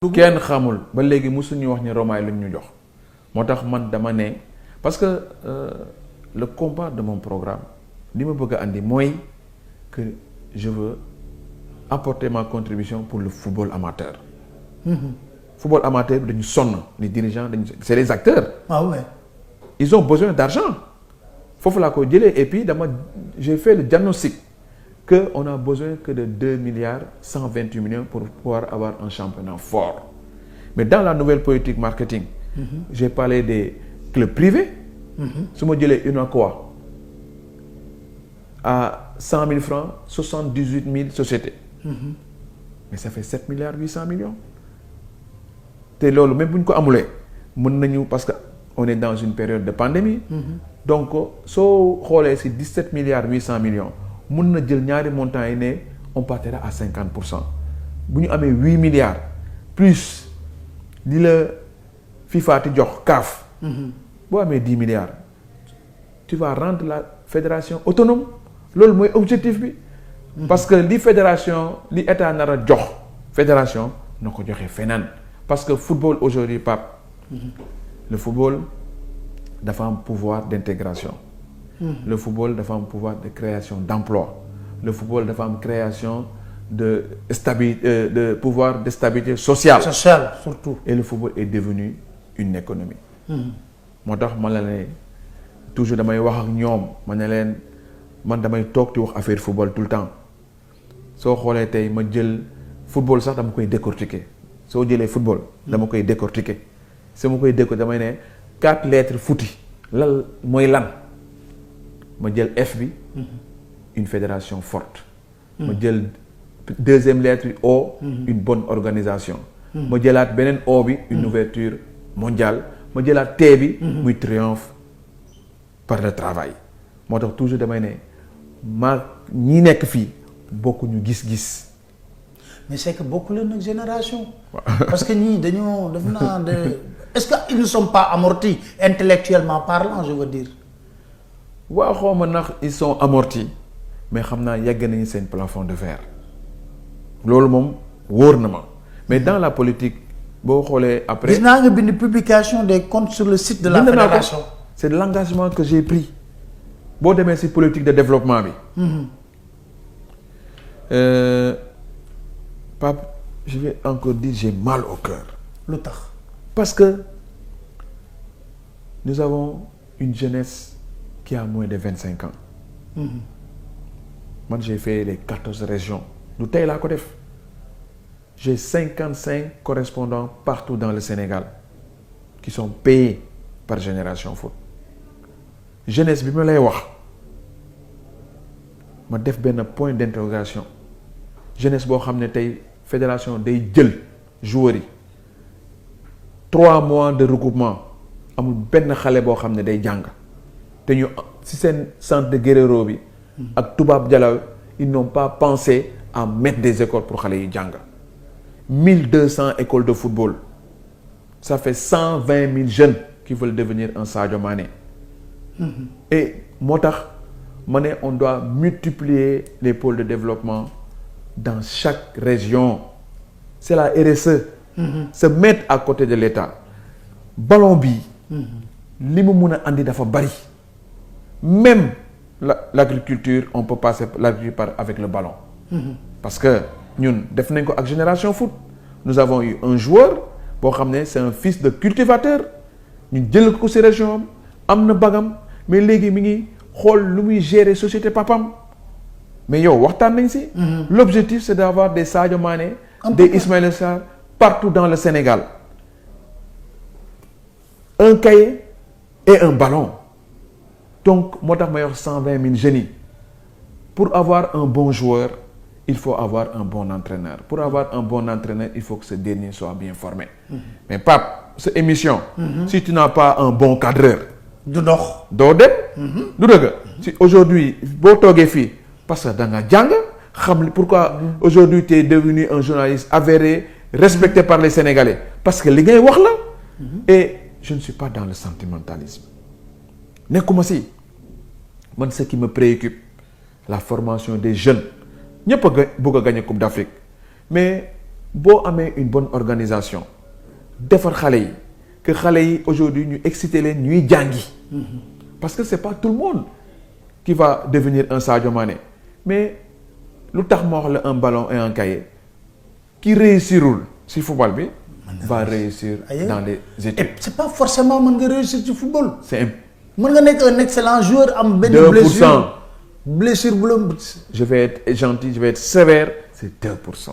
kenn xamul ba léegi musuñu wax ni Romaay lañ ñu jox moo tax man dama ne parce que le combat de mon programme li ma bëgg a andi mooy que je veux apporter ma contribution pour le football amateur. Football amateur bi dañu sonn les dirigeants dañu c'est les acteurs. Ah ouais. Ils ont besoin d'argent foofu laa ko jëlee et puis j'ai fait le diagnostic que on a besoin que de 2 milliards 128 millions pour pouvoir avoir un championnat fort. Mais dans la nouvelle politique marketing, j'ai parlé des clubs privés. su ma jëlee UNACOIS à 100 000 francs 78 000 sociétés. Mais ça fait 7 milliards 800 millions. te loolu même bu ñu ko amulee mën nañu parce que on est dans une période de pandémie. Donc soo xoolee ci 17 milliards 800 millions mën na jël ñaari montants yi ne on partira à 50%. bu ñu amee 8 milliards plus li la FIFA ti jox CAF. boo amee 10 milliards tu vas rendre la fédération autonome loolu mooy objectif bi. parce que li fédération li état nar a jox fédération na ko joxe feneen parce que football aujourd'hui Pape. Le football dafa am pouvoir d'intégration. Le football dafa am pouvoir de création d'emploi. Le football dafa am création de stabilité de pouvoir de stabilité sociale. Sociale surtout. Et le football est devenu une économie. moo tax ma la ne toujours damay wax ak ñoom ma ne leen man damay toog di wax affaire football tout le temps soo xoolee tey ma jël football sax dama koy décortiquer soo jëlee football dama koy décortiquer su ma koy décortiquer damay ne 4 lettres footy lan mooy lan ma jël F bi une fédération forte ma jël deuxième lettre O une bonne organisation ma jëlaat beneen O bi une ouverture mondiale ma jëlaat T bi muy triomphe par le travail moo tax toujours damay ne maa ñi nekk fii bokkuñu gis-gis. Mais c'est que bokku leen nag génération. Parce que ñii dañoo def naa de est-ce que ils ne sont pas amortis intellectuellement parlant je veux dire. waaw xaw ma ndax ils sont amortis mais xam naa yegg nañu seen plafond de verre loolu moom wóor na ma mais dans la politique boo xoolee après. gis naa nga bind publication des comptes sur le site de la fédération. C'est de l'engagement que j'ai pris boo demee ci politique de développement bi. Pape je vais encore dire j'ai mal au cœur. lu tax. Parce que nous avons une jeunesse qui a moins de 25 ans. Moi j'ai fait les 14 régions du tey laa ko def j'ai 55 correspondants partout dans le Sénégal qui sont payés par Génération Foot. Jeunesse bi ma lay wax ma def benn point d'interrogation jeunesse boo xam ne tey fédération day jël joueurs yi 3 mois de regroupement amul benn xale boo xam ne day jàng te ñu ci seen centre de Guerrero bi ak Toubab Dialaw ils n'ont pas pensé à mettre des écoles pour xale yi jàng 1200 écoles de football ça fait 120 000 jeunes qui veulent devenir un Sadio Mané. Et moo tax ma ne on doit multiplier les pôles de développement dans chaque région c'est la RSE. Se mettre à côté de l'État ballon bi li mu mun a andi dafa bari même l'agriculture on peut passer l'agriculture avec le ballon. Parce que ñun def nañ ko ak Génération Foot nous avons eu un joueur boo xam ne c'est un fils de cultivateur ñu jël ko ci région am na bagam mais léegi mi ngi xool lu muy gérer société papam mais yow waxtaan nañ ci. L'objectif c'est d'avoir des Sadio Mané des Ismaïla Sarr partout dans le Sénégal un cahier et un ballon donc moo tax may wax 120 000 jeunes yi pour avoir un bon joueur il faut avoir un bon entraîneur pour avoir un bon entraîneur il faut que ce dernier soit bien formé. Mais Pape cette émission. Si tu n'as pas un bon cadreur. du dox doo dem. du dëgg si aujourd'hui boo toogee fii parce que da nga jàng xam pourquoi aujourd'hui tu es devenu un journaliste avéré respecté par les Sénégalais parce que li ngay wax la. Et je ne suis pas dans le sentimentalisme nekkuma si man ce qui me préoccupe la formation des jeunes ñëpp a bëgg a gagner Coupe d'Afrique mais boo amee une bonne organisation defar xale yi que xale yi aujourd'hui ñu exciter leen ñuy jàngi. parce que c'est pas tout le monde qui va devenir un Sadio Mané mais lu tax ma wax la un ballon et un cahier qui réussirul ci football bi va réussir dans les études. Et c'est pas forcément mën nga réussir ci football. c'est mën nga nekk un excellent joueur am benn 2%. blessure bu la. Je vais être gentil, je vais être sévère, c'est 2%.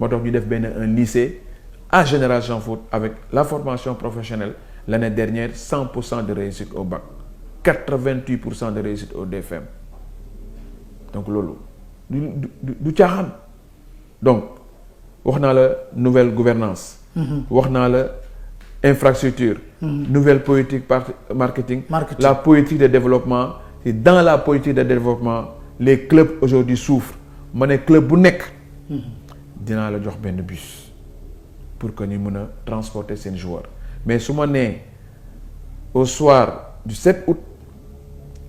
moo tax ñu def benn un lycée à Génération Foot avec la formation professionnelle l'année dernière 100% de réussite au bac 88% de réussite au DFM donc loolu du caaxaan donc wax naa la nouvelle gouvernance wax naa la infrastructure nouvelle politique marketing la politique de développement et dans la politique de développement les clubs aujourd'hui souffrent ma ne club bu nekk dinaa la jox benn bus pour que ñu mën a transporter seen joueurs mais su ma nee au soir du 7 août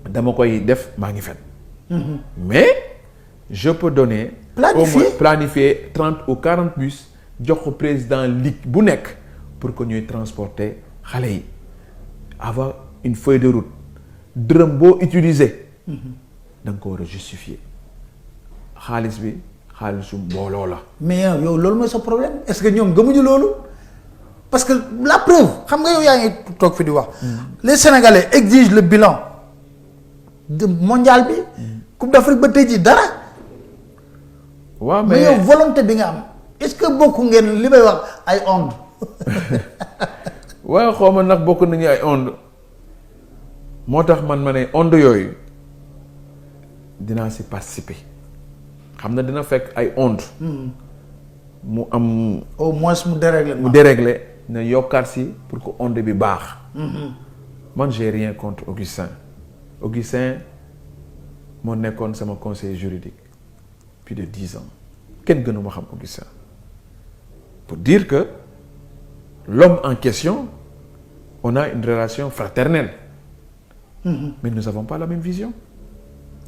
dama koy def maa ngi fen mais je peux donner au moins planifier 30 ou 40 bus jox ko président ligue bu nekk pour que ñuy transporter xale yi avoir une feuille de route dërëm boo utiliser da nga ko war a justifier xaalis bi xaalisu mbooloo la. mais yow loolu mooy sa problème est-ce que ñoom gëmuñu loolu parce que la preuve xam nga yow yaa ngi toog fi di wax. les Sénégalais exigent le bilan de mondial bi. Coupe d'Afrique ba tey jii dara. waaw mais yow volonté bi nga am est-ce que bokku ngeen li may wax ay ondes. waaw xaw ma nag bokk nañu ay ondes moo tax man ma ne ondes yooyu dinaa si participer. xam na dina fekk ay ondes. mu am. au moins mu dérégler. mu dérégler na yokkaat si pour que onde bi baax. man j'ai rien contre Augustin moo nekkoon sama conseiller juridique plus de 10 ans kenn gënu ma xam Augustin pour dire que l'homme en question on a une relation fraternelle. mais nous n'avons pas la même vision.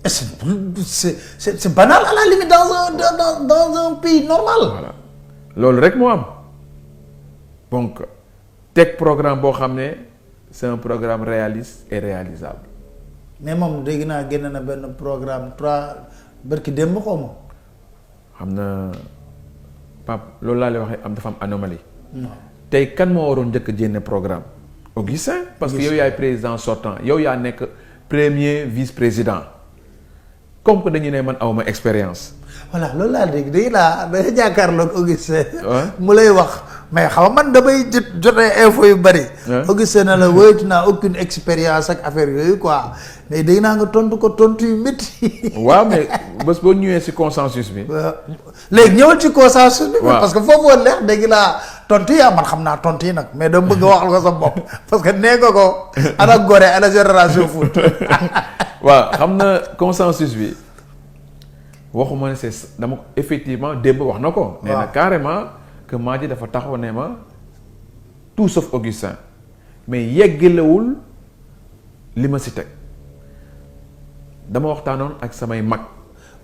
C'est banal à la limite dans un pays normal. Voilà loolu rek moo am donc teg programme boo xam ne c'est un programme réaliste et réalisable. mais moom dégg naa génn na benn programme 3 barki démb xaw ma. xam na Pape loolu laa lay waxee am dafa am anomalie. tey kan moo waroon njëkk a génne programme. Augustin parce que yow yaay président sortant yow yaa nekk premier vice-président. comme que dañu ne man awma expérience. voilà loolu laa dégg dañu laa dañu jàkkaarloog Augustin. mu lay wax mais xam nga man damay jotee info yu bari. Augustin na la wéy tu n'as aucune expérience ak affaire yooyu quoi mais dégg naa nga tontu ko tontu yu métti. waaw mais bés boo ñëwee ci consensus bi. léegi ñëwal ci consensus bi. parce que foofu woon leer dégg naa tontu yi man xam naa tontu yi nag mais dama bëgg a waxal ko sa bopp parce que nee nga ko ana Gorée ana Génération Foot. waaw xam na consensus bi waxuma ne c'est dama effectivement démb wax na ko. nee na carrément que Madji dafa taxaw ne ma tout sauf Augustin mais yeggalewul li ma si teg dama waxtaanoon ak samay mag.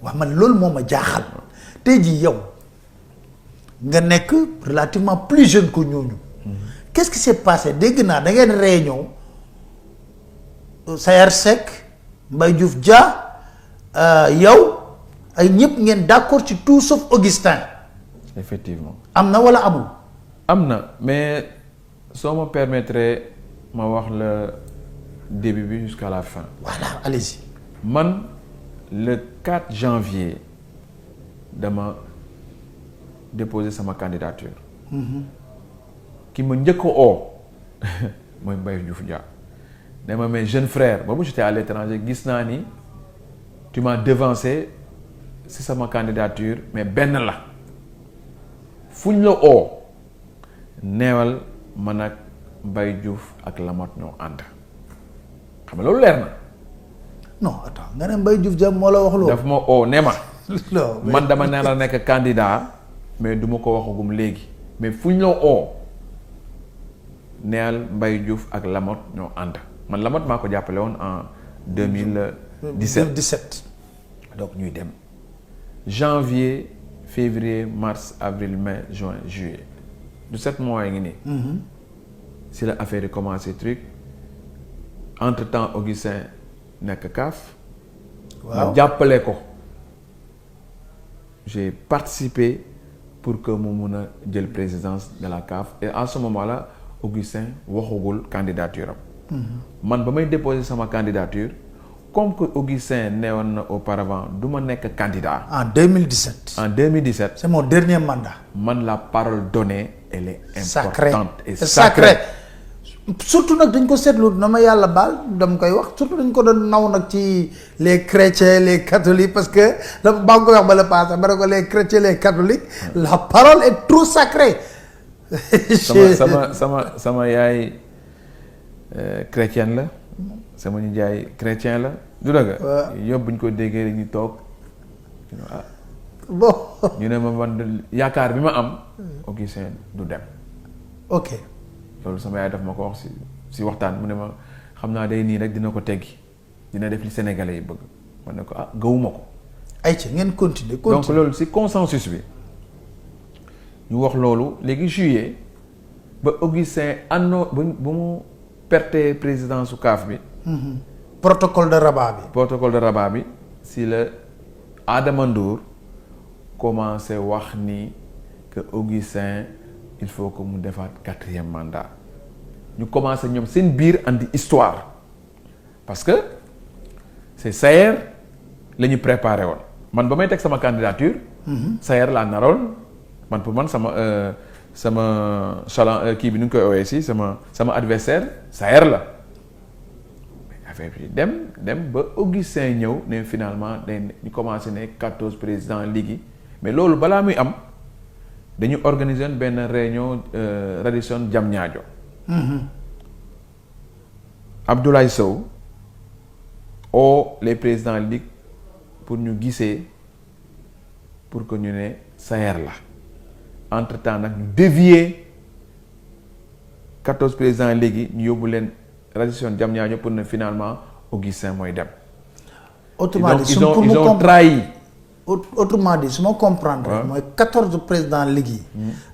waaw man loolu moo ma jaaxal tey jii yow nga nekk relativement plus jeune que ñooñu. qu'est-ce qui s'est passé dégg naa da ngeen réunion Sayer Seck Mbaye Diouf Dia yow ay ñëpp ngeen d'accord ci tout sauf Augustin. effectivement am na wala amul. am na mais soo ma permettre ma wax le début bi jusqu'à la fin. voilà allez-y. man le 4 janvier dama déposer sama candidature. ki ma njëkk a oo mooy Mbaye Diouf Dia. dama mais jeune frère boobu j'étais à l'étranger gis naa ni tu m'as devancé ci sama candidature mais benn la fu ñu la oo neewal man ak Mbaye Diouf ak Lamotte ñoo ànd xam nga loolu leer na. non attends nga ne Mbaye Diouf Dia moo la wax loolu. daf ma oo ne ma. non man dama ne la nekk candidat mais du ma ko waxagum léegi mais fu ñu la oo neel Mbaye Diouf ak Lamotte ñoo ànd. man Lamotte maa ko jàppale woon en 2017 donc ñuy dem janvier février mars avril mai juin juillet du 7 mois yi ngi nii. si la affaire yi commencé truc entre temps Augustin nekk CAF. waaw ma jàppale ko. j'ai participé pour que mu mun a jël présidence de la CAF et à ce moment-là Augustin waxagul candidature am. man ba may déposer sama candidature comme que Augustin neewoon na auparavant du ma nekk candidat. en 2017. en 2017. c'est mon dernier mandat. man la parole donnée elle est sacré importante et sacré. sacrée. surtout nag dañ ko seetlu na ma yàlla baal dama koy wax surtout dañ ko doon naw nag ci les chrétiens les catholiques parce que la baa ngi koy wax ba la passé ba ne ko les chrétiens les catholiques la parole est trop sacrée. sama yaay chrétienne la sama nijaay chrétien la du dëgg. yóbbu bu ñu ko déggee rek ñu toog bon. ñu ne ma man yaakaar bi ma am Augustin du dem. ok. loolu sama yaay daf ma ko wax si waxtaan mu ne ma xam naa day nii rek dina ko teggi dina def li Sénégalais yi bëgg ma ne ko gëwuma ko. ayca ngeen continuer. donc loolu si consensus bi ñu wax loolu léegi juillet ba Augustin bu mu perte présidence su CAF bi. protocole de Rabat bi. si la Adama Ndour commencé wax ni que Augustin il faut que mu defaat 4e mandat ñu commencé ñoom seen biir andi histoire parce que c'est Sayer la ñu préparé woon man ba may teg sama candidature. Sayer laa naroon man pour man sama chaland kii bi nu ñu koy owee si sama adversaire Sayer la affaire bi dem ba Augustin ñëw ne finalement ñu commencé ne 14 présidents ligi mais loolu balaa muy am. dañu organiser benn réunion Radisson Diamniadio. Abdoulaye Sow les présidents ligue pour ñu gisee pour que ñu ne Sayer la entre-temps nag ñu dévier 14 présidents ligue ñu yóbbu leen Radisson Diamniadio pour ne finalement Augustin mooy dem. autrement dit ils ont trahi. autrement dit su ma comprendre mooy 14 présidents ligue yi.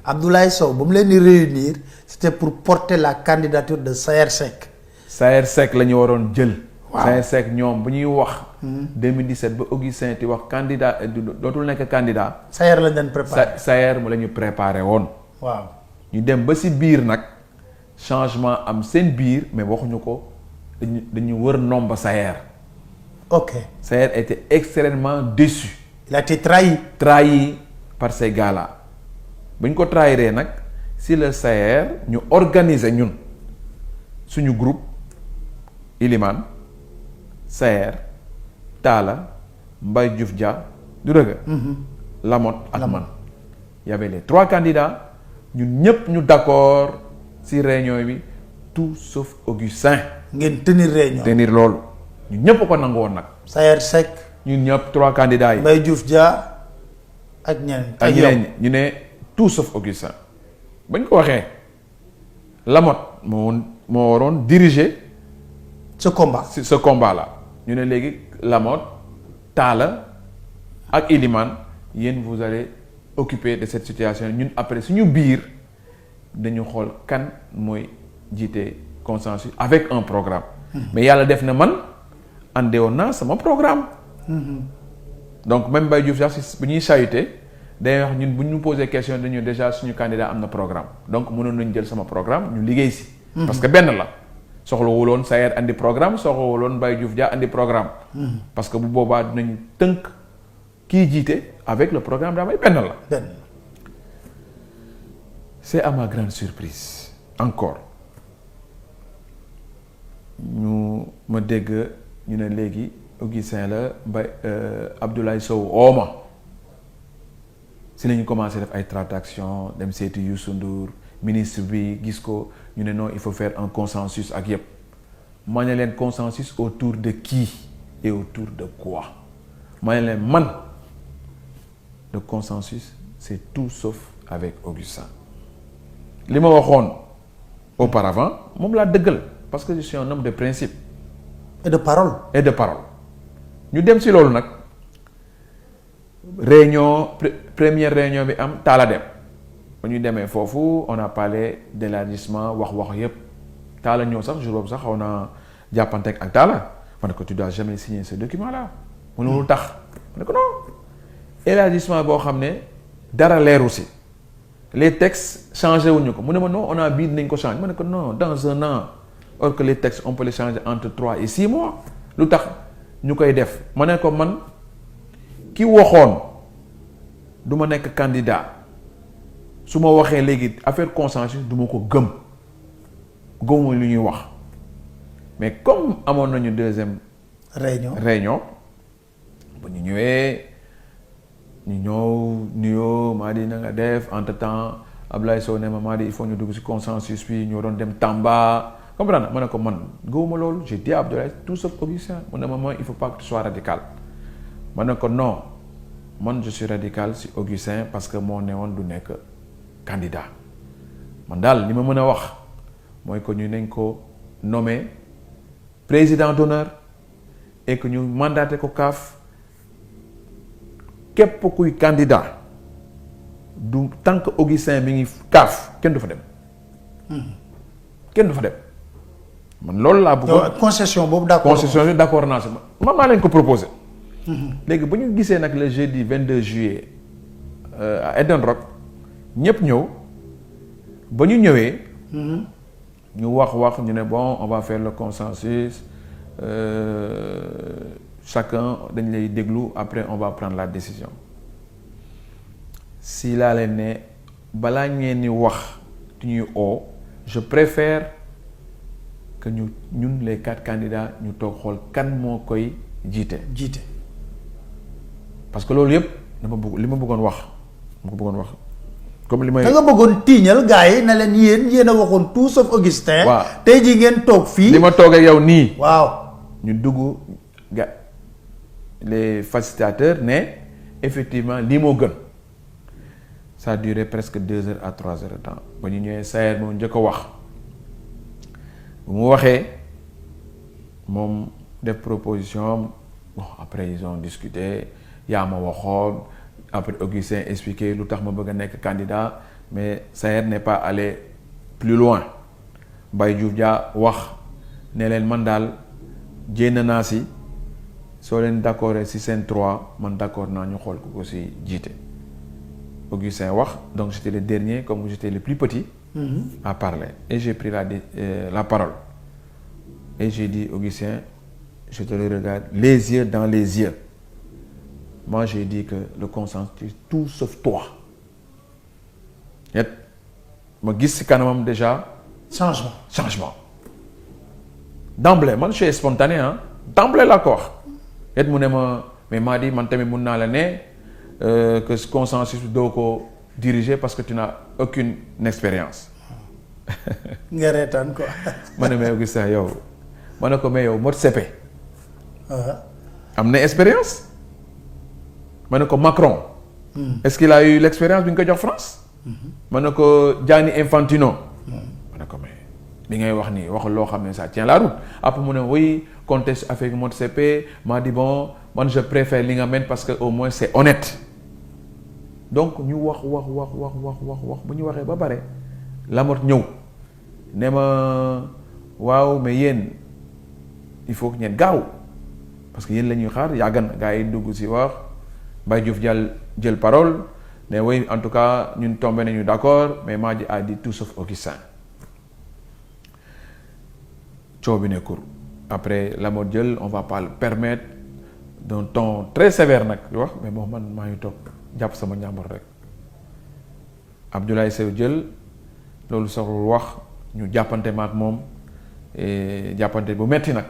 Abdoulaye Sow ba mu leen di réunir c'était pour porter la candidature de Sayer Seck. Sayer Seck la ñu waroon jël. waaw Sayer Seck ñoom bu ñuy wax. 2017 ba Augustin ti wax candidat dootul nekk candidat. Sayer lañ leen préparé. Sayer mu la ñu préparé woon. waaw ñu dem ba si biir nag changement am seen biir mais waxuñu ko dañu wër nomba Sayer. ok Sayer était extrêmement déçu. il a été trahi par ces gars-là bu ñu ko trahiree nag si le Sayer ñu organiser ñun suñu groupe Ilimane Sayer Talla Mbaye Diouf Dia du dëgg. Lamotte ak man. y avait les 3 candidats ñun ñëpp ñu d'accord si réunion bi tout sauf Augustin. ngeen tenir loolu ñun ñëpp ko nangu woon nag. Sayer Seck. ñun ñëpp 3 candidats yi. Mbaye Diouf Dia ak ñeneen. ñu ne tout sauf Augustin bañ ko waxee Lamotte moo waroon diriger. ce combat là ñu ne léegi Lamotte Talla ak Ilimane yéen vous allez occuper de cette situation ñun après suñu biir dañu xool kan mooy jiite consensus avec un programme. mais yàlla def na man andewoon naa sama programme. donc même Mbaye Diouf sax bu ñuy sayute day wax ñun bu ñu posé question dañu déjà suñu candidat am na programme donc mënoon nañu jël sama programme ñu liggéey si. parce que benn la soxlawuloon Sayer andi programme soxlawuloon Mbaye Diouf Dia andi programme. parce que bu boobaa dinañu tënk kii jiite avec le programme daa may benn la. c'est à ma grande surprise encore ñu ma dégg ñu ne léegi. Augustin la Abdoulaye Sow ooma si lañu commencé def ay tractations dem seeti Youssou Ndour ministre bi gis ko ñu ne non il faut faire un consensus ak yëpp ma ne leen consensus autour de qui et autour de quoi ma ne leen man le consensus c'est tout sauf avec Augustin li ma waxoon auparavant moom laa dëggal parce que je suis un homme de principe et de parole ñu dem ci loolu nag réunion première réunion bi am Talla dem ba ñu demee foofu on a parlé d'élargissement wax yépp Talla ñëw sax jour boobu sax xaw naa jàppante ak Talla ma ne ko tu dois jamais signer ce document là mu ne lu tax ma ne ko non élargissement boo xam ne dara leeru si les textes changé wuñu ko mu ne ma non on a bii dinañ ko changer ma ne ko non dans un an or que les textes on peut les changer entre 3 et 6 mois lu tax ñu koy def ma ne ko man ki waxoon du ma nekk candidat su ma waxee léegi affaire consensus du ma ko gëmuma lu ñuy wax mais comme amoon nañu deuxième réunion ba ñu ñëwee ñu ñëw nuyoo Madi na nga def entre temps Ablaye Sow ne ma Madi il faut ñu dugg ci consensus bi ñu doon dem Tamba comprendre ma ne ko man gëwuma loolu j'ai dit à Abdoulaye tout sauf Augustin mu ne ma mooy il faut pas que tu sois radical ma ne ko non man je suis radical ci Augustin parce que moo ne woon du nekk candidat man daal li ma mën a wax mooy que ñu nañ ko nommé président d'honneur et que ñu mandaté ko CAF képp kuy candidat du tant que Augustin mi ngi CAF kenn du fa dem kenn du fa dem man loolu laa bëggoon concession boobu d'accord concession bi d'accord naa si man maa leen ko proposé léegi ba ñu gisee nag le jeudi 22 juillet à Eden Rock ñëpp ñëw ba ñu ñëwee ñu wax ñu ne bon on va faire le consensus chacun dañ lay déglu après on va prendre la décision si laa leen ne balaa ngeen ni wax tu ñuy oo je préfère que ñun les 4 candidats ñu toog xool kan moo koy jiite parce que loolu yëpp li ma bëggoon wax comme li may. da nga bëggoon tiiñal gars yi ne leen yéen a waxoon tout sauf Augustin. waaw tey jii ngeen toog fii. li ma toog ak yow nii. waaw ñu dugg les facilitateurs ne effectivement lii moo gën ça a duré presque 2 heures à 3 heures de temps ba ñu ñëwee Sayer moom njëkk a wax bu mu waxee moom def proposition bon après ils ont discuté yaa ma waxoon. Après Augustin expliqué lu tax ma bëgg a nekk candidat mais Sayer n'est pas allé plus loin Baye Diouf Dia wax ne leen man daal jéem naa si soo leen d'accord si seen 3 man d'accord naa ñu xool ko si jiite Augustin wax donc j'étais le dernier comme j'étais le plus petit à parler et j'ai pris la parole et j'ai dit Augustin je te le regarde les yeux dans les yeux. Moi, j'ai dit que le consensus, tout sauf toi. Et ma gis ci kanamam déjà. Changement. D'emblée, man je suis spontané hein. D'emblée laa ko wax. Et mu ne ma mais maa di man tamit mun naa la ne que ce consensus doo ko diriger parce que tu n'as aucune expérience. nga reetaan quoi. ma ne mais Augustin yow ma ne ko mais yow mot CP. am na expérience. ma ne ko Macron. Est-ce qu'il a eu l'expérience bi ñu ko jox France. ma ne ko Gianni Infantino. ma ne ko mais li ngay wax nii waxul loo xam ne ça tient la route après mu ne oui contexte avec MOTCP m'a dit bon man je préfère li nga mel parce que au moins c'est honnête. donc ñu wax bu ñu waxee ba pare Lamotte ñëw ne ma waaw mais yéen il faut que ngeen gaaw parce que yéen la ñuy xaar yàgg na gars yi dugg si wax. Baye Diouf jël parole mais oui en tout cas ñun tombé nañu d'accord mais Madi a dit tout sauf Augustin coow bi ne kur après Lamotte jël on va pas le permettre d'un ton très sévère nag di wax mais bon man maa ngi toog jàpp sama njàmbur rek Abdoulaye Sow jël loolu soxlul wax ñu jàppante ma ak moom jàppante bu metti nag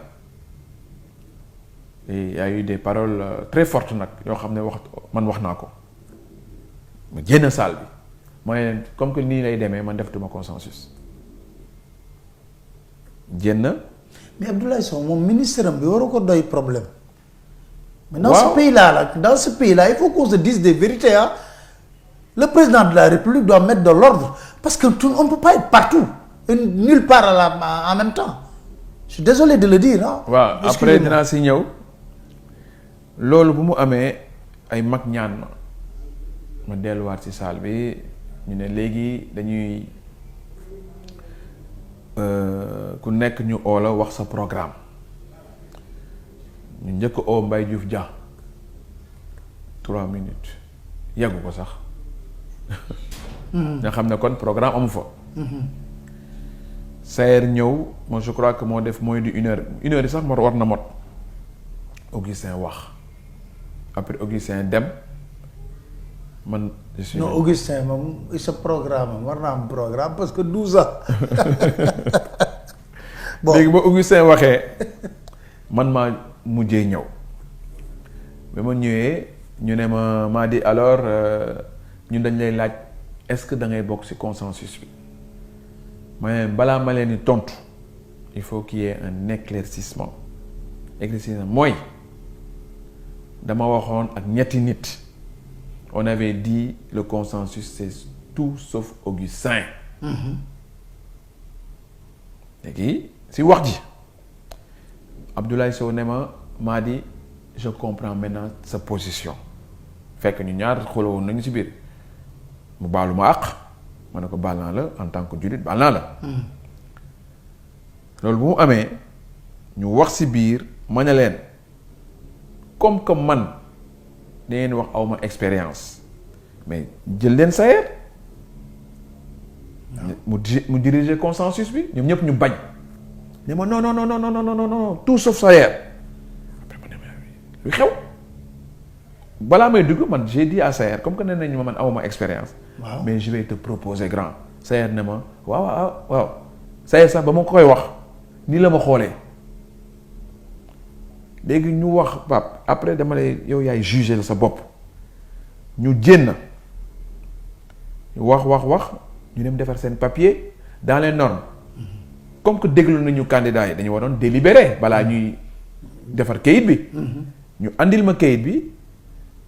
et il y a eu des paroles très fortes nag yoo xam ne wax naa ko ma génn salle bi mooy comme que nii lay demee man deftuma consensus génn. mais Abdoulaye Sow moom ministre am bi waru ko doy problème. mais dans ce pays là il faut qu'on se dise des vérités hein. Le président de la République doit mettre de l'ordre parce que on ne peut pas être partout et nulle part en même temps je suis désolé de le dire ah. waaw après dinaa si ñëw. loolu bu mu amee ay mag ñaan ma delluwaat ci salle bi ñu ne léegi dañuy ku nekk ñu oo la wax sa programme ñu njëkk oo Mbaye Diouf Dia 3 minutes yàggu ko sax nga xam ne kon programme amu fa Sayer ñëw moi je crois que moo def moins de 1 heure yi sax war na mot Augustin wax après Augustin dem man non Augustin moom sa programme war naa am programme parce que 12 ans bon léegi ba Augustin waxee man maa mujjee ñëw ba ma ñëwee ñu ne maa di alors ñun dañ lay laaj est-ce que da ngay bokk ci consensus bi mais balaa ma leen di tontu il faut qu'il y ait un éclaircissement mooy dama waxoon ak ñetti nit on avait dit le consensus c'est tout sauf Augustin léegi ci wax ji Abdoulaye Sow ne maa di je comprends maintenant sa position fekk ñu ñaar xoolowoon nañu ci biir mu baalu ma àq ma ne ko baal naa la en tant que jullit baal naa la loolu bu mu amee ñu wax ci biir ma ne leen comme que man dangeen wax awma expérience mais jël leen Sayer mu diriger consensus bi ñoom ñëpp ñu bañ ne ma non non non non non non non tout sauf Sayer après ma ne lu xew balaa may dugg man j'ai dit à Sayer comme que nee nañu ma man awma expérience mais je vais te proposer grand Sayer ne ma waaw Sayer sax ba ma koy wax nii la ma xoolee léegi ñu wax Pape après dama lay yow yaay juger sa bopp ñu jénn wax ñu dem defar seen papier dans les normes comme que déglu nañu candidats yi dañu waroon délibérer balaa ñuy defar kayit bi ñu andil ma kayit bi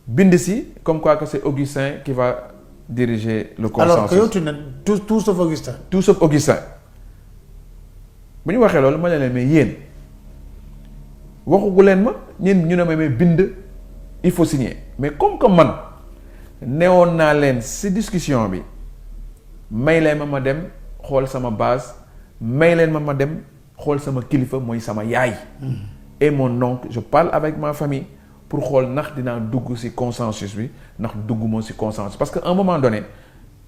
bind si comme quoi que c'est Augustin qui va diriger le consensus. Alors que yow tu ne tout sauf Augustin. Tout sauf Augustin bu ñu waxee loolu ma ne leen mais yéen waxugu leen ma ñun ñu ne ma mais bind il faut signer mais comme que man newoon naa leen ci discussion bi may leen ma dem xool sama base may leen ma dem xool sama kilifa mooy sama yaay. Et mon oncle je parle avec ma famille pour xool ndax dinaa dugg ci consensus bi ndax dugguma ci consensus parce que à un moment donné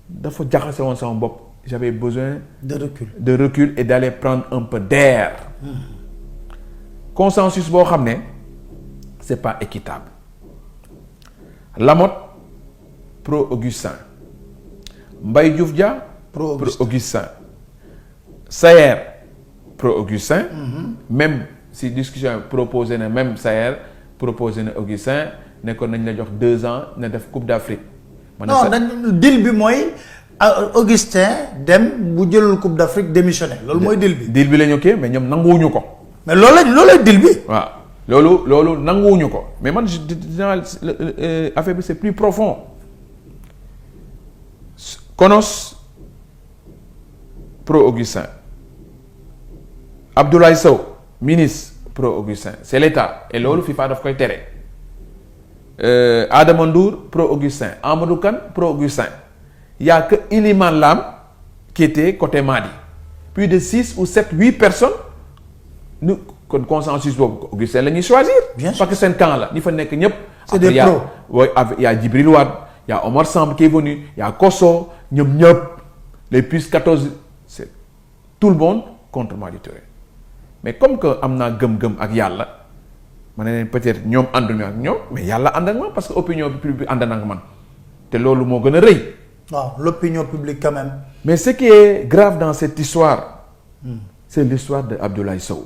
dafa jaxase woon sama bopp j'avais besoin de recul et d'aller prendre un peu d'air. Consensus boo xam ne c'est pas équitable. Lamotte pro Augustin, Mbaye Diouf Dia pro Augustin, Sayer pro Augustin. Même si discussion proposé na même Sayer proposé na Augustin ne ko nañ la jox 2 ans na def Coupe d'Afrique. non dañ deal bi mooy Augustin dem bu jëlul Coupe d'Afrique démissionné loolu mooy deal bi. deal bi la ñu kii mais ñoom nanguwuñu ko. mais loolu deal bi. waaw loolu nanguwuñu ko mais man dinaa affaire bi c'est plus profond. Konos pro Augustin, Abdoulaye Sow ministre pro Augustin c'est l'État et loolu FIFA daf koy tere. Adama Ndour pro Augustin, Amadou Kane pro Augustin. Il y a que Iliman Lam qui était côté Madi. Plus de 6 ou 7, 8 personnes. Nous, kon consensus boobu Augustin la ñuy choisir. Bien sûr. Parce que seen camp la ñi fa nekk ñëpp. C'est des pros. Il y a Djibril Wade, il y a Omar Samb qui est venu, il y a Kosso, ñoom ñëpp les plus 14 c'est tout le monde contre Madi Touré. Mais comme que am naa gëm-gëm ak yàlla ma ne leen peut-être ñoom ànduñu ak ñoom mais yàlla ànd ak man parce que opinion publique ànd na ak man te loolu moo gën a rëy. waaw l'opinion publique quand même. Mais ce qui est grave dans cette histoire c'est l'histoire de Abdoulaye Sow.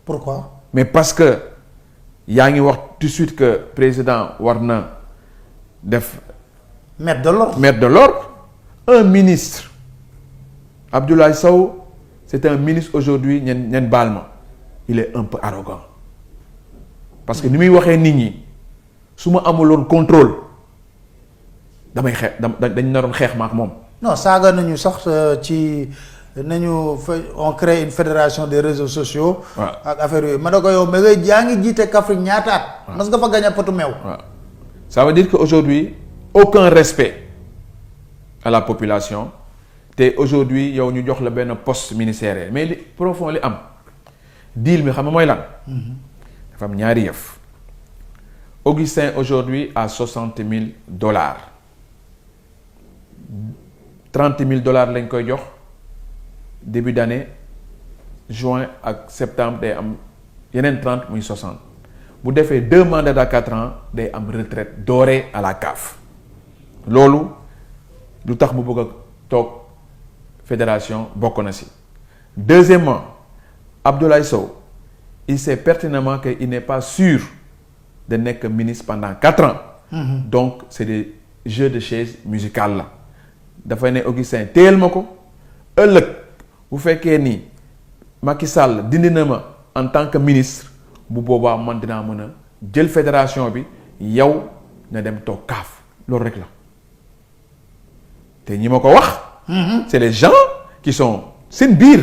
Pourquoi? Mais parce que yaa ngi wax tout de suite que président war na def mettre de l'ordre. Un ministre Abdoulaye Sow c'est un ministre aujourd'hui ñen baal ma il est un peu arrogant parce que ni muy waxee nit ñi su ma amuloon contrôle damay xeex dañ naroon xeex ma ak moom. non saaga nañu sax ci nañu on crée une fédération des réseaux sociaux. waaw ak affaire yooyu ma ne ko yow mais yaa ngi jiite Kaffrine ñaata at. mas nga fa gañ a potu meew. waaw ça veut dire qu'aujourd'hui aucun respect à la population te aujourd'hui yow ñu jox la benn poste ministériel mais li profond li am deal bi xam nga mooy lan. dafa am ñaari yëf. Augustin aujourd'hui a $60,000 $30,000 lañ koy jox début d'année juin ak septembre day am yeneen 30 muy 60 bu defee 2 mandats à 4 ans day am retraite dorée à la CAF loolu lu tax mu bëgg a toog fédération bokk na si. Deuxièmement, Abdoulaye Sow il sait pertinemment que il n'est pas sûr de nekk ministre pendant 4 ans. Donc c'est des jeux de chaises musicales la dafay ne Augustin téyel ma ko ëllëg bu fekkee ni Macky Sall dindi na ma en tant que ministre bu boobaa man dinaa mën a jël fédération bi yow na dem toog CAF loolu rek la te ñi ma ko wax. c'est les gens qui sont seen biir.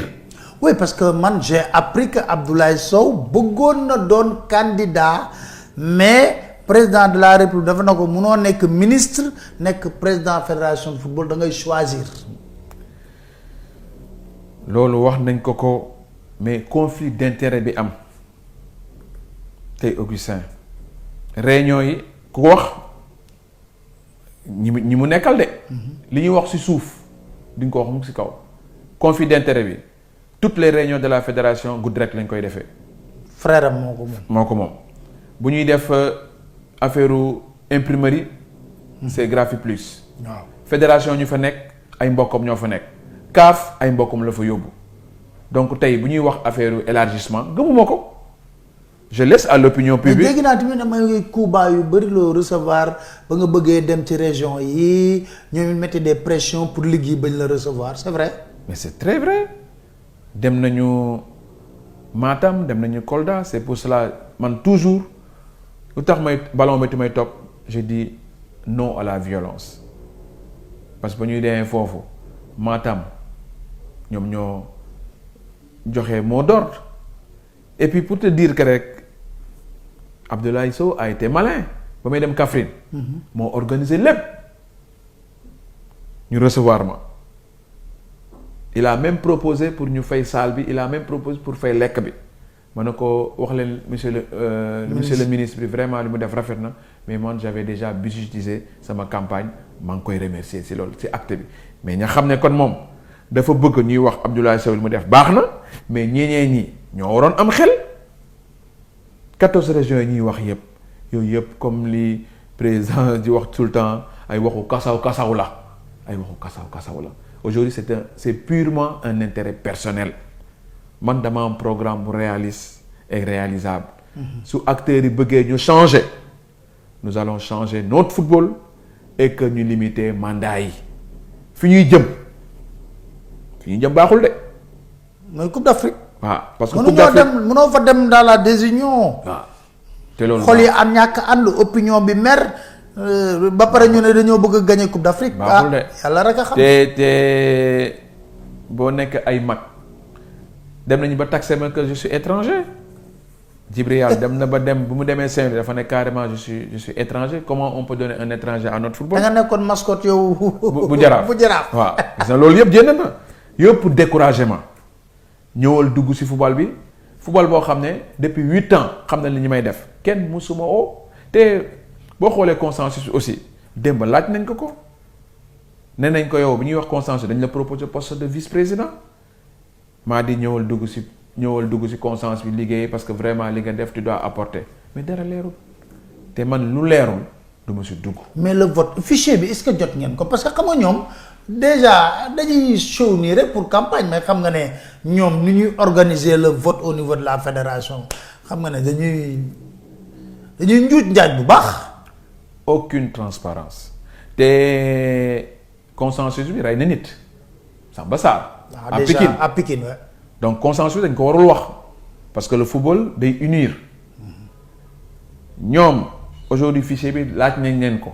oui parce que man j'ai appris que Abdoulaye Sow bëggoon na doon candidat mais président de la République dafa na ko munoo nekk ministre nekk président fédération de football da ngay choisir. loolu wax nañ ko mais conflit d'intérêt bi am tey Augustin réunion yi ku wax ñi mu nekkal de. li ñuy wax ci suuf di nga ko wax mu ci kaw conflit d'intérêt bi toutes les réunions de la fédération guddi rek lañ koy defee. frère am moo ko moom. moo ko moom bu ñuy def affaire imprimerie. c'est Graphi Plus. waaw fédération ñu fa nekk ay mbokkam ñoo fa nekk. CAF ay mbokkam la fa yóbbu donc tey bu ñuy wax affaire élargissement gëmuma ko je laisse à l'opinion publique. mais dégg naa tamit damay Cuba yu bëri loo recevoir ba nga bëggee dem ci région yi ñoom metti des pressions pour ligue yi bañ la recevoir c'est vrai. mais c'est très vrai dem nañu Matam dem nañu Kolda c'est pour cela man toujours lu tax may ballon bi may topp je dis non à la violence parce que ba ñuy demee foofu Matam ñoom ñoo joxe mot d'ordre et puis pour te dire que rek Abdoulaye Sow a été malin ba may dem Kaffrine. moo organisé lépp ñu recevoir ma. il a même proposé pour ñu fay salle bi il a même proposé pour fay lekk bi ma ne ko wax leen monsieur le ministre bi vraiment li mu def rafet na mais man j'avais déjà budgétisé sama campagne maa ngi koy remercier si loolu si acte bi mais ña xam ne kon moom dafa bëgg ñuy wax Abdoulaye Sow li mu def baax na mais ñi ñoo waroon am xel 14 régions yi ñuy wax yëpp yooyu yëpp comme li président di wax tout le temps ay waxu kasaw la ay waxu kasaw la aujourd'hui c'est purement un intérêt personnel man dama am programme bu réaliste et réalisable. su acteurs yi bëggee ñu changer nous allons changer notre football et que ñu limiter mandat yi fi ñuy jëm baaxul de. mooy Coupe d'Afrique. waaw parce que Coupe d'Afrique mënoo fa dem dans la désunion. waaw te loolu xol yi am ñàkk ànd opinion bi mer. ba pare ñu ne dañoo bëgg a gagner Coupe d'Afrique. baaxul de yàlla rek a xam. te boo nekk ay mag dem nañu ba taxé ma que je suis étranger. Djibril dem na ba dem bu mu demee Saint-Louis dafa ne carrément je suis étranger comment on peut donner un étranger à notre football. da nga nekkoon mascotte yow. bu jaraaf waaw gis na loolu yëpp génn na yëpp découragement ñëwal dugg ci football bi football boo xam ne depuis 8 ans xam na li ñu may def kenn musuma oo te. boo xoolee consensus aussi démb laaj nañ ko nee nañ ko yow bi ñuy wax consensus dañ la proposer poste de vice-président maa di ñëwal dugg ci consensus bi liggéey parce que vraiment li nga def tu dois apporter mais dara leerul te man lu leerul du ma ci dugg. mais le vote fichier bi est-ce que jot ngeen ko parce que xam nga ñoom déjà dañuy show nii rek pour campagne mais xam nga ne ñoom ni ñuy organiser le vote au niveau de la fédération xam nga ne dañuy njuuj njaaj bu baax. aucune transparence te consensus bi rey na nit Samba Sarr à Pikine ouais. donc consensus dañ ko warul wax parce que le football day unir ñoom aujourd'hui fichier bi laaj nañ leen ko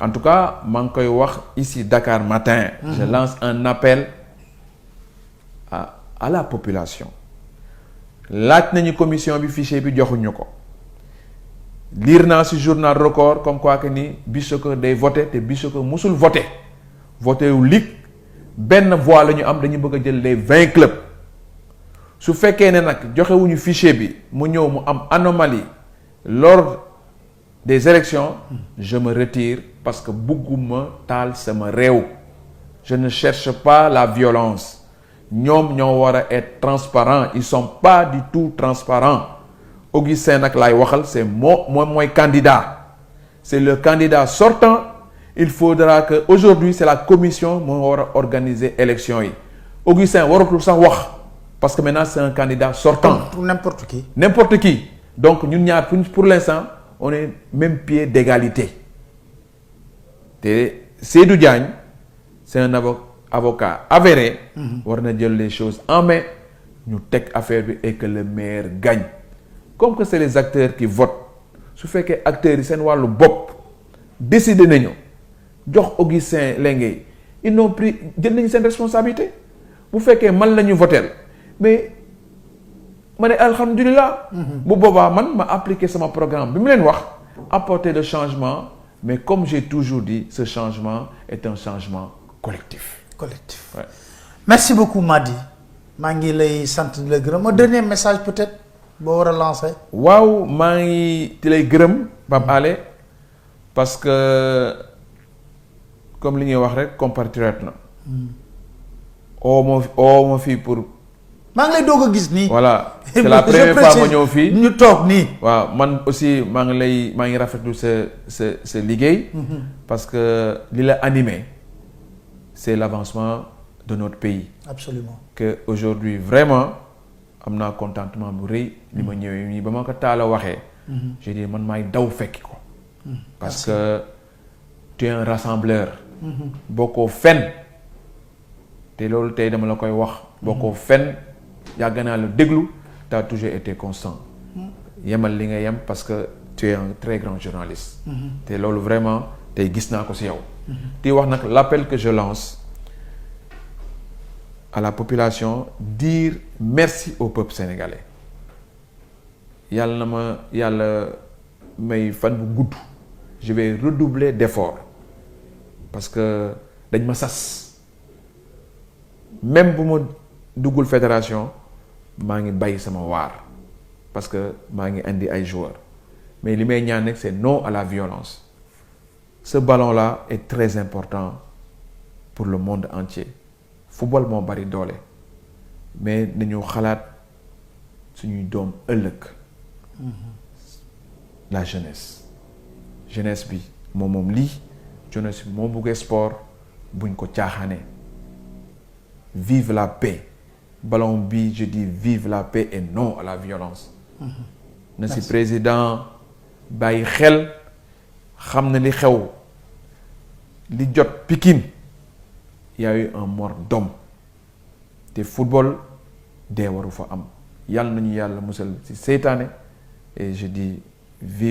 en tout cas maa ngi koy wax ici Dakar Matin. Je lance un appel à la population laaj nañu commission bi fichier bi joxuñu ko lire naa ci journal Record comme quoi que ni Beach Soccer day voté te Beach Soccer musul voté wu ligue benn voix la ñu am, dañu bëgg a jël les 20 clubs su fekkee ne nag joxewuñu fichier bi mu ñëw mu am anomalie lors des élections, je me retire parce que bugguma taal sama réew. Je ne cherche pas la violence. ñoom ñoo war a être transparents, ils sont pas du tout transparents. Augustin nag laay waxal, c'est mooy candidat, c'est le candidat sortant. Il faudra que aujourd'hui c'est la commission moo war a organiser élection yi. Augustin waratul sax wax parce que maintenant c'est un candidat sortant. Pour n'importe qui. N'importe qui. Donc ñun ñaar pour l'instant on est même pied d'égalité. te Seydou Diagne c'est un avocat avéré. war na jël les choses en main ñu teg affaire bi et que le meilleur gagne. Comme que c'est les acteurs qui votent su fekkee acteurs yi seen wàllu bopp décider nañu jox Augustin Lengueye ils n'ont pris jël nañu seen responsabilité bu fekkee man la ñu voter mais ma ne alhamdulilah. bu boobaa man ma appliquer sama programme bi mu leen wax apporter le changement mais comme j'ai toujours dit ce changement est un changement collectif. Ouais. Merci beaucoup Mady maa ngi lay sant di la gërëm un dernier message peut-être boo war a lancer. waaw maa ngi di lay gërëm Pape Alé parce que comme li ñuy wax rek compatriote na. oo ma fii pour. maa ngi lay doog a gis nii. voilà c'est la première fois ma ñëw fii ñu toog nii. waaw man aussi maa ngi rafetlu sa liggéey. parce que li la animé c'est l'avancement de notre pays. Absolument. Que aujourd'hui vraiment am naa contentement bu rëy. li ma ñëwee nii ba ma ko taala waxee. j'ai dit man maay daw fekki ko. parce que tu es un rassembleur. bokkoo fen te loolu tey dama la koy wax. bokkoo fen yàgg naa la déglu t'as toujours été constant. yemal li nga yem parce que tu es un très grand journaliste. te loolu vraiment tey gis naa ko ci yow. di wax nag l'appel que je lance à la population, dire merci au peuple sénégalais. Yàlla may fan bu gudd. Je vais redoubler d'efforts parce que dañ ma sas même bu ma duggul fédération maa ngi bay sama waar parce que maa ngi indi ay joueurs mais li may ñaan nag c'est non à la violence. Ce ballon-là est très important pour le monde entier. Football moo bari doole mais nañu xalaat suñuy doom ëllëg. La jeunesse bi moom lii jeunesse bi moo buggee sport buñ ko caaxaane. Vive la paix. Ballon bi je dis vive la paix et non à la violence. na si président bàyyi xel xam na li xew li jot Pikine. Il y a eu un mort d'homme te football dee waru fa am yàlla nañu yàlla musal ci seytaane et je dis vive